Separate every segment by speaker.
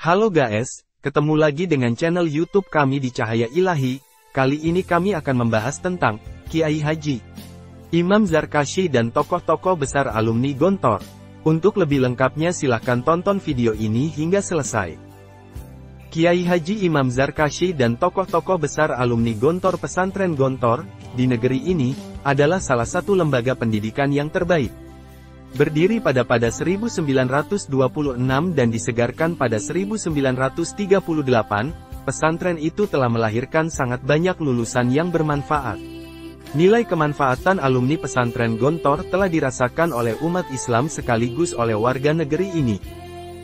Speaker 1: Halo guys, ketemu lagi dengan channel YouTube kami di Cahaya Ilahi. Kali ini kami akan membahas tentang Kiai Haji Imam Zarkashi dan tokoh-tokoh besar alumni Gontor. Untuk lebih lengkapnya silahkan tonton video ini hingga selesai. Kiai Haji Imam Zarkashi dan tokoh-tokoh besar alumni Gontor Pesantren Gontor di negeri ini adalah salah satu lembaga pendidikan yang terbaik. Berdiri pada 1926 dan disegarkan pada 1938, pesantren itu telah melahirkan sangat banyak lulusan yang bermanfaat. Nilai kemanfaatan alumni pesantren Gontor telah dirasakan oleh umat Islam sekaligus oleh warga negeri ini.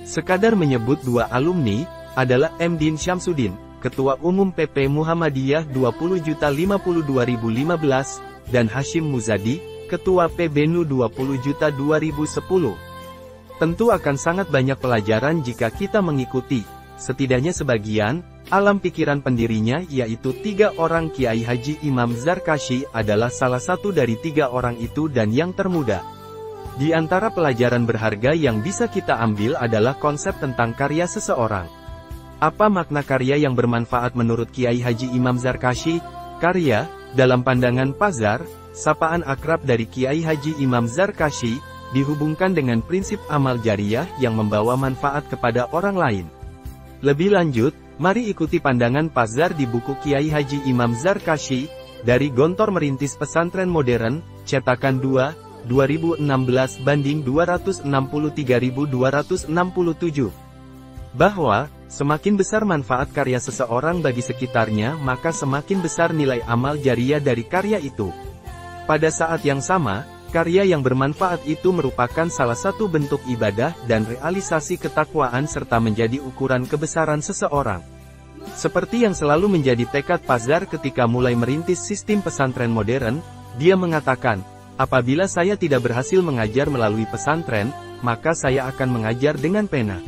Speaker 1: Sekadar menyebut dua alumni, adalah M. Din Syamsuddin, Ketua Umum PP Muhammadiyah 20.52.2015, dan Hashim Muzadi, Ketua PBNU 20.2010. Tentu akan sangat banyak pelajaran jika kita mengikuti, setidaknya sebagian, alam pikiran pendirinya yaitu 3 orang. Kiai Haji Imam Zarkashi adalah salah satu dari 3 orang itu dan yang termuda. Di antara pelajaran berharga yang bisa kita ambil adalah konsep tentang karya seseorang. Apa makna karya yang bermanfaat menurut Kiai Haji Imam Zarkashi? Karya, dalam pandangan Pazar, sapaan akrab dari Kiai Haji Imam Zarkashi, dihubungkan dengan prinsip amal jariyah yang membawa manfaat kepada orang lain. Lebih lanjut, mari ikuti pandangan Pazar di buku Kiai Haji Imam Zarkashi, dari Gontor Merintis Pesantren Modern, cetakan 2, 2016 banding 263.267. Bahwa, semakin besar manfaat karya seseorang bagi sekitarnya maka semakin besar nilai amal jariyah dari karya itu. Pada saat yang sama, karya yang bermanfaat itu merupakan salah satu bentuk ibadah dan realisasi ketakwaan serta menjadi ukuran kebesaran seseorang. Seperti yang selalu menjadi tekad Pazar ketika mulai merintis sistem pesantren modern, dia mengatakan, apabila saya tidak berhasil mengajar melalui pesantren, maka saya akan mengajar dengan pena.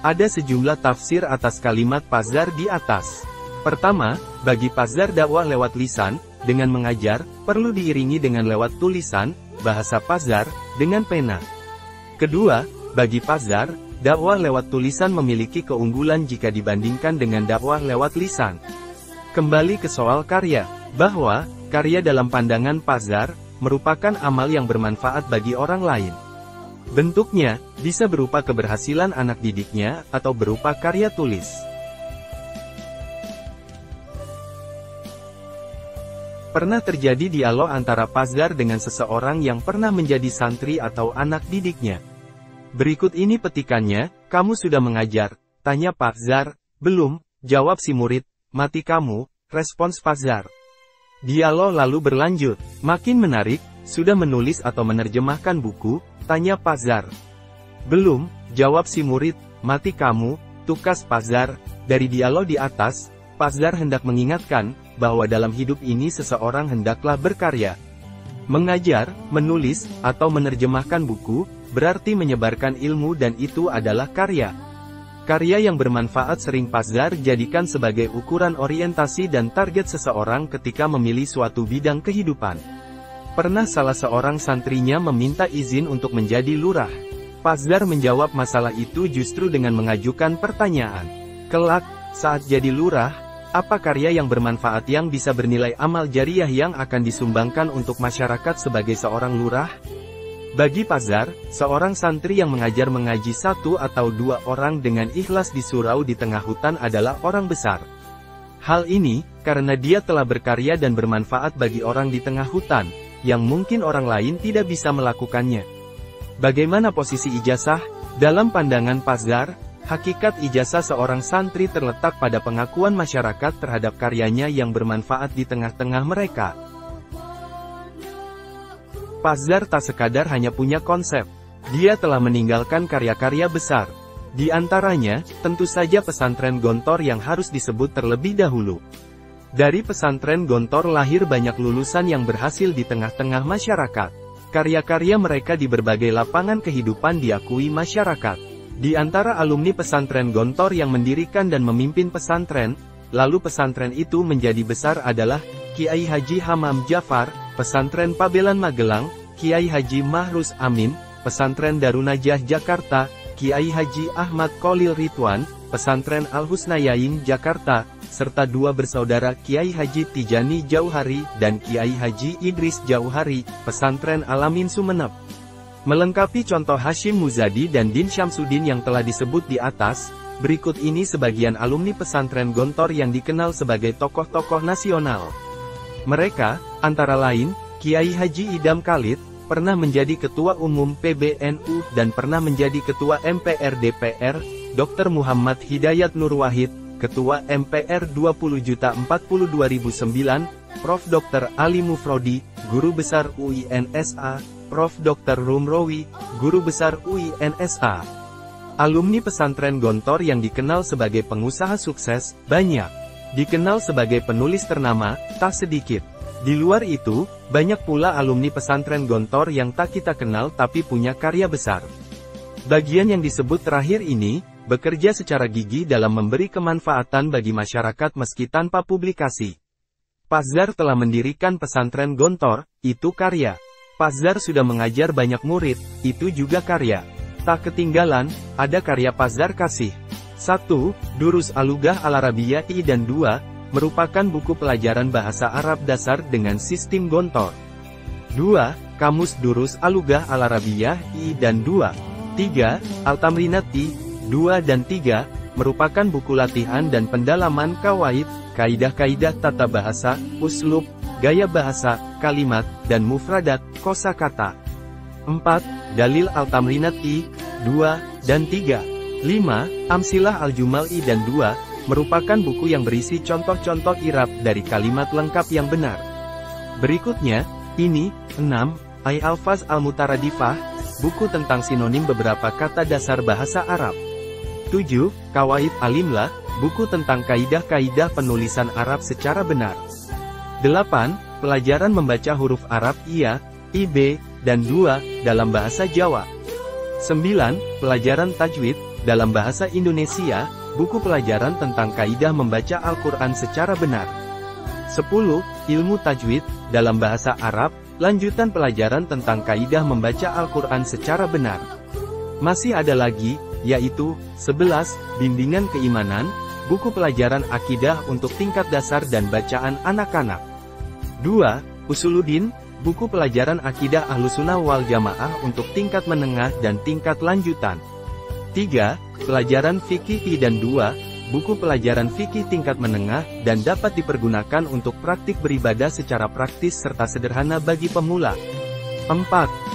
Speaker 1: Ada sejumlah tafsir atas kalimat Pazar di atas. Pertama, bagi Pazar dakwah lewat lisan, dengan mengajar, perlu diiringi dengan lewat tulisan, bahasa Pazar, dengan pena. Kedua, bagi Pazar, dakwah lewat tulisan memiliki keunggulan jika dibandingkan dengan dakwah lewat lisan. Kembali ke soal karya, bahwa, karya dalam pandangan Pazar, merupakan amal yang bermanfaat bagi orang lain. Bentuknya, bisa berupa keberhasilan anak didiknya, atau berupa karya tulis. Pernah terjadi dialog antara Pazar dengan seseorang yang pernah menjadi santri atau anak didiknya. Berikut ini petikannya, kamu sudah mengajar? Tanya Pazar. Belum, jawab si murid. Mati kamu, respons Pazar. Dialog lalu berlanjut. Makin menarik, sudah menulis atau menerjemahkan buku? Tanya Pazar. Belum, jawab si murid. Mati kamu, tukas Pazar. Dari dialog di atas, Pazar hendak mengingatkan, bahwa dalam hidup ini seseorang hendaklah berkarya. Mengajar, menulis, atau menerjemahkan buku, berarti menyebarkan ilmu dan itu adalah karya. Karya yang bermanfaat sering Pazar jadikan sebagai ukuran orientasi dan target seseorang ketika memilih suatu bidang kehidupan. Pernah salah seorang santrinya meminta izin untuk menjadi lurah. Pazar menjawab masalah itu justru dengan mengajukan pertanyaan. Kelak, saat jadi lurah, apa karya yang bermanfaat yang bisa bernilai amal jariyah yang akan disumbangkan untuk masyarakat sebagai seorang lurah? Bagi Pazar, seorang santri yang mengajar mengaji 1 atau 2 orang dengan ikhlas di surau di tengah hutan adalah orang besar. Hal ini, karena dia telah berkarya dan bermanfaat bagi orang di tengah hutan, yang mungkin orang lain tidak bisa melakukannya. Bagaimana posisi ijazah? Dalam pandangan Pazar, hakikat ijazah seorang santri terletak pada pengakuan masyarakat terhadap karyanya yang bermanfaat di tengah-tengah mereka. Pazar tak sekadar hanya punya konsep. Dia telah meninggalkan karya-karya besar. Di antaranya, tentu saja pesantren Gontor yang harus disebut terlebih dahulu. Dari pesantren Gontor lahir banyak lulusan yang berhasil di tengah-tengah masyarakat. Karya-karya mereka di berbagai lapangan kehidupan diakui masyarakat. Di antara alumni pesantren Gontor yang mendirikan dan memimpin pesantren, lalu pesantren itu menjadi besar adalah Kiai Haji Hamam Jafar, Pesantren Pabelan Magelang, Kiai Haji Mahrus Amin, Pesantren Darunajah Jakarta, Kiai Haji Ahmad Kholil Ridwan, Pesantren Al-Husnayain Jakarta, serta 2 bersaudara Kiai Haji Tijani Jauhari dan Kiai Haji Idris Jauhari, Pesantren Al-Amin Sumeneb. Melengkapi contoh Hashim Muzadi dan Din Syamsuddin yang telah disebut di atas, berikut ini sebagian alumni pesantren Gontor yang dikenal sebagai tokoh-tokoh nasional. Mereka, antara lain, Kiai Haji Idam Khalid, pernah menjadi Ketua Umum PBNU dan pernah menjadi Ketua MPR DPR, Dr. Muhammad Hidayat Nur Wahid, Ketua MPR 20.40.2009, Prof. Dr. Ali Mufrodi, Guru Besar UINSA, Prof. Dr. Rumrowi, Guru Besar UINSA. Alumni pesantren Gontor yang dikenal sebagai pengusaha sukses, banyak. Dikenal sebagai penulis ternama, tak sedikit. Di luar itu, banyak pula alumni pesantren Gontor yang tak kita kenal tapi punya karya besar. Bagian yang disebut terakhir ini, bekerja secara gigih dalam memberi kemanfaatan bagi masyarakat meski tanpa publikasi. Pak Zar telah mendirikan pesantren Gontor, itu karya. Pak Zar sudah mengajar banyak murid, itu juga karya. Tak ketinggalan, ada karya Pak Zar Kasih. 1. Durus Al-Lughah Al-Arabiyyah I dan 2, merupakan buku pelajaran bahasa Arab dasar dengan sistem Gontor. 2. Kamus Durus Al-Lughah Al-Arabiyyah I dan 2. 3. Al-Tamrinat I, 2 dan 3, merupakan buku latihan dan pendalaman kawaid, kaidah-kaidah tata bahasa, uslub, gaya bahasa, kalimat, dan mufradat, kosakata. 4. Dalil Al-Tamrinat I, 2 dan 3. 5. Amsilah Al-Jumal I dan 2, merupakan buku yang berisi contoh-contoh i'rab dari kalimat lengkap yang benar. Berikutnya, ini, 6. Al-Faz Al-Mutaradifah, buku tentang sinonim beberapa kata dasar bahasa Arab. 7. Qawaid Al-Imla, buku tentang kaidah-kaidah penulisan Arab secara benar. 8. Pelajaran membaca huruf Arab IA, IB, dan 2, dalam bahasa Jawa. 9. Pelajaran Tajwid, dalam bahasa Indonesia, buku pelajaran tentang kaidah membaca Al-Quran secara benar. 10. Ilmu Tajwid, dalam bahasa Arab, lanjutan pelajaran tentang kaidah membaca Al-Quran secara benar. Masih ada lagi, yaitu, 11. Bimbingan Keimanan, buku pelajaran akidah untuk tingkat dasar dan bacaan anak-anak. 2. Usuluddin, buku pelajaran akidah Ahlussunnah wal Jamaah untuk tingkat menengah dan tingkat lanjutan. 3. Pelajaran Fikih I dan 2, buku pelajaran fikih tingkat menengah dan dapat dipergunakan untuk praktik beribadah secara praktis serta sederhana bagi pemula. 4.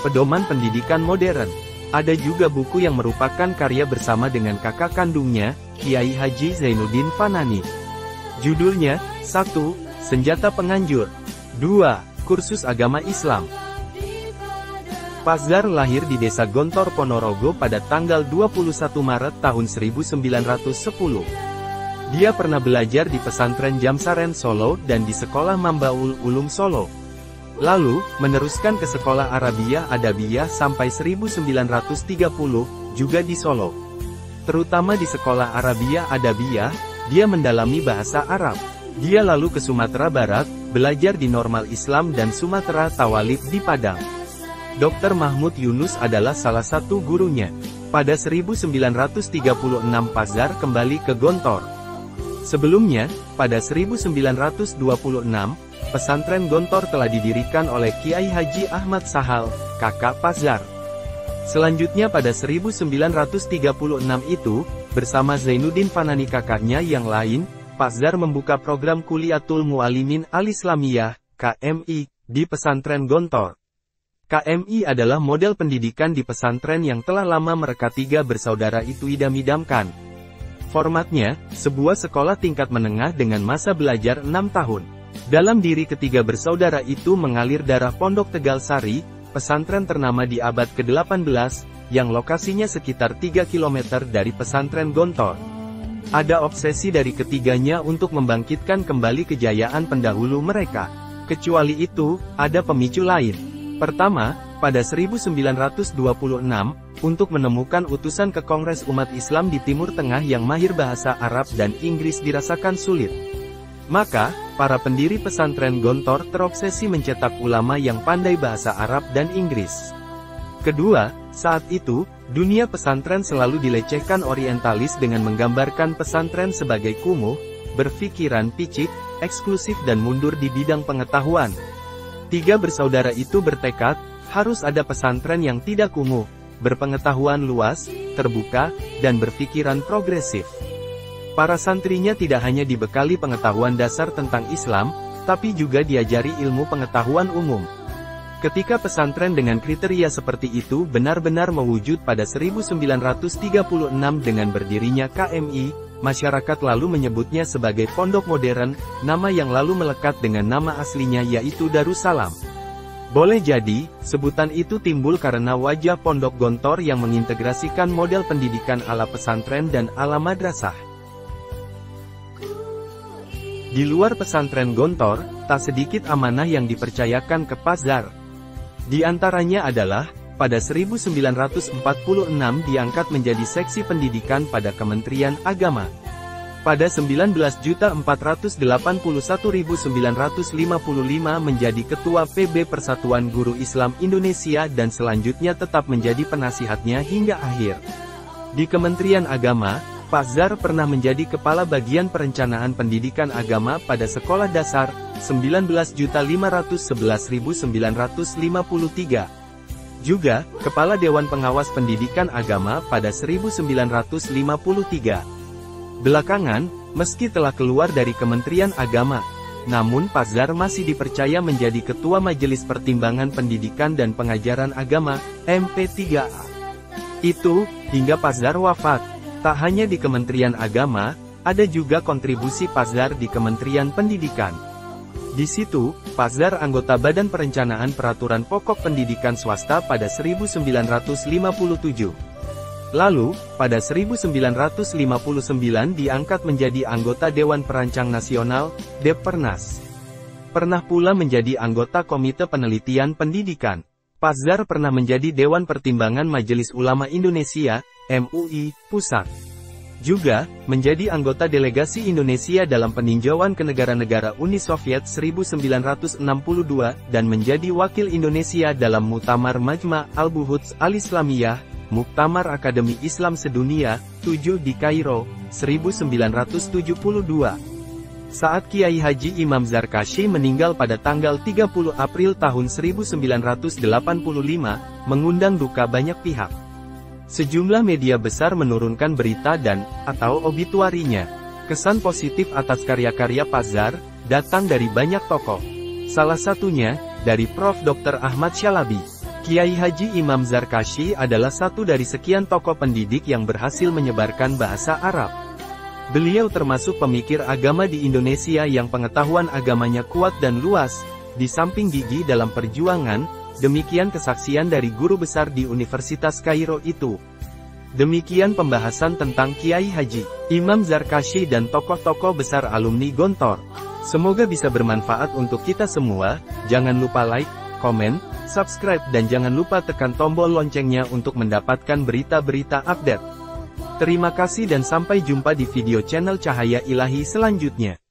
Speaker 1: Pedoman Pendidikan Modern. Ada juga buku yang merupakan karya bersama dengan kakak kandungnya, Kiai Haji Zainuddin Fanani. Judulnya, 1. Senjata Penganjur. 2. Kursus Agama Islam. Pak Zar lahir di Desa Gontor Ponorogo pada tanggal 21 Maret tahun 1910. Dia pernah belajar di pesantren Jamsaren Solo dan di sekolah Mambaul Ulum Solo. Lalu, meneruskan ke sekolah Arabiyah Adabiyah sampai 1930, juga di Solo. Terutama di sekolah Arabiyah Adabiyah, dia mendalami bahasa Arab. Dia lalu ke Sumatera Barat, belajar di Normal Islam dan Sumatera Tawalib di Padang. Dr. Mahmud Yunus adalah salah satu gurunya. Pada 1936 Pak Zar kembali ke Gontor. Sebelumnya, pada 1926, pesantren Gontor telah didirikan oleh Kiai Haji Ahmad Sahal, kakak Pak Zar. Selanjutnya pada 1936 itu, bersama Zainuddin Fanani kakaknya yang lain, Pak Zar membuka program Kuliatul Muallimin Al-Islamiyah, KMI, di pesantren Gontor. KMI adalah model pendidikan di pesantren yang telah lama mereka tiga bersaudara itu idam-idamkan. Formatnya, sebuah sekolah tingkat menengah dengan masa belajar 6 tahun. Dalam diri ketiga bersaudara itu mengalir darah Pondok Tegal Sari, pesantren ternama di abad ke-18, yang lokasinya sekitar 3 km dari pesantren Gontor. Ada obsesi dari ketiganya untuk membangkitkan kembali kejayaan pendahulu mereka. Kecuali itu, ada pemicu lain. Pertama, pada 1926, untuk menemukan utusan ke Kongres Umat Islam di Timur Tengah yang mahir bahasa Arab dan Inggris dirasakan sulit. Maka, para pendiri pesantren Gontor terobsesi mencetak ulama yang pandai bahasa Arab dan Inggris. Kedua, Saat itu, dunia pesantren selalu dilecehkan orientalis dengan menggambarkan pesantren sebagai kumuh, berpikiran picik, eksklusif dan mundur di bidang pengetahuan. Tiga bersaudara itu bertekad, harus ada pesantren yang tidak kumuh, berpengetahuan luas, terbuka, dan berpikiran progresif. Para santrinya tidak hanya dibekali pengetahuan dasar tentang Islam, tapi juga diajari ilmu pengetahuan umum. Ketika pesantren dengan kriteria seperti itu benar-benar mewujud pada 1936 dengan berdirinya KMI, masyarakat lalu menyebutnya sebagai pondok modern, nama yang lalu melekat dengan nama aslinya yaitu Darussalam. Boleh jadi, sebutan itu timbul karena wajah pondok Gontor yang mengintegrasikan model pendidikan ala pesantren dan ala madrasah. Di luar pesantren Gontor, tak sedikit amanah yang dipercayakan ke Pazdar. Di antaranya adalah, pada 1946 diangkat menjadi seksi pendidikan pada Kementerian Agama. Pada 19.481.955 menjadi Ketua PB Persatuan Guru Islam Indonesia dan selanjutnya tetap menjadi penasihatnya hingga akhir. Di Kementerian Agama, Pazdar pernah menjadi Kepala Bagian Perencanaan Pendidikan Agama pada Sekolah Dasar, 19.511.953. Juga, Kepala Dewan Pengawas Pendidikan Agama pada 1953. Belakangan, meski telah keluar dari Kementerian Agama, namun Pazdar masih dipercaya menjadi Ketua Majelis Pertimbangan Pendidikan dan Pengajaran Agama, MP3A. Itu, hingga Pazdar wafat. Tak hanya di Kementerian Agama, ada juga kontribusi Pazdar di Kementerian Pendidikan. Di situ, Pazdar anggota Badan Perencanaan Peraturan Pokok Pendidikan Swasta pada 1957. Lalu, pada 1959 diangkat menjadi anggota Dewan Perancang Nasional, Depernas. Pernah pula menjadi anggota Komite Penelitian Pendidikan. Pazdar pernah menjadi Dewan Pertimbangan Majelis Ulama Indonesia, MUI, Pusat. Juga, menjadi anggota delegasi Indonesia dalam peninjauan ke negara-negara Uni Soviet 1962, dan menjadi wakil Indonesia dalam Muktamar Majma' Al-Buhuts Al-Islamiyah, Muktamar Akademi Islam Sedunia, 7 di Kairo, 1972. Saat Kiai Haji Imam Zarkashi meninggal pada tanggal 30 April tahun 1985, mengundang duka banyak pihak. Sejumlah media besar menurunkan berita dan/atau obituarinya. Kesan positif atas karya-karya Pazdar datang dari banyak tokoh. Salah satunya, dari Prof. Dr. Ahmad Syalabi. Kiai Haji Imam Zarkashi adalah satu dari sekian tokoh pendidik yang berhasil menyebarkan bahasa Arab. Beliau termasuk pemikir agama di Indonesia yang pengetahuan agamanya kuat dan luas, di samping gigih dalam perjuangan. Demikian kesaksian dari guru besar di Universitas Kairo itu. Demikian pembahasan tentang Kiai Haji Imam Zarkashi dan tokoh-tokoh besar alumni Gontor. Semoga bisa bermanfaat untuk kita semua. Jangan lupa like, komen, subscribe dan jangan lupa tekan tombol loncengnya untuk mendapatkan berita-berita update. Terima kasih dan sampai jumpa di video channel Cahaya Ilahi selanjutnya.